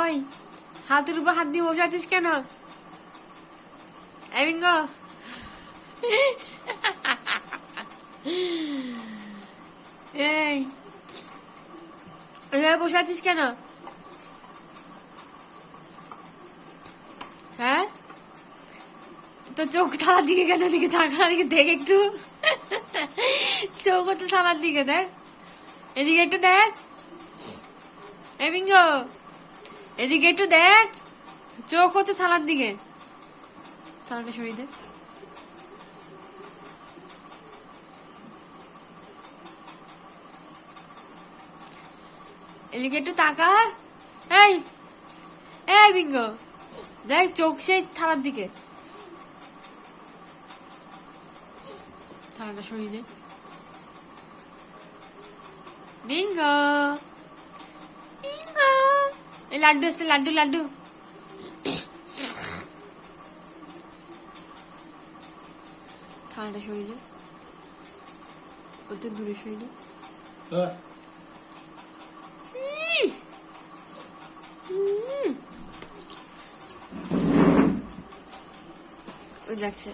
ওই হাতের উপর হাত দিয়ে বসে আছিস কেন? এই বিঙ্গ, এই এভাবে বসে আছিস কেন? হ্যাঁ, তো চোখ থালার দিকে কেন? দিকে থাকার দিকে দেখ একটু, চোখ হচ্ছে থালার দিকে, দেখ এদিকে একটু দেখ। এই বিঙ্গ, এদিকে একটু দেখ, চোখ হচ্ছে থালার দিকে। থালাটা সরিয়ে দে। এদিকে একটু তাকা। এই এই বিঙ্গ, দেখ চোখ সেই থালার দিকে। থালাটা সরিয়ে দে। বিঙ্গ, বিঙ্গ, এই লাড্ডু এসছে, লাড্ডু লাড্ডু। থালাটা সরিয়ে দে, ওতে দূরে সরিয়ে দে। যাচ্ছে,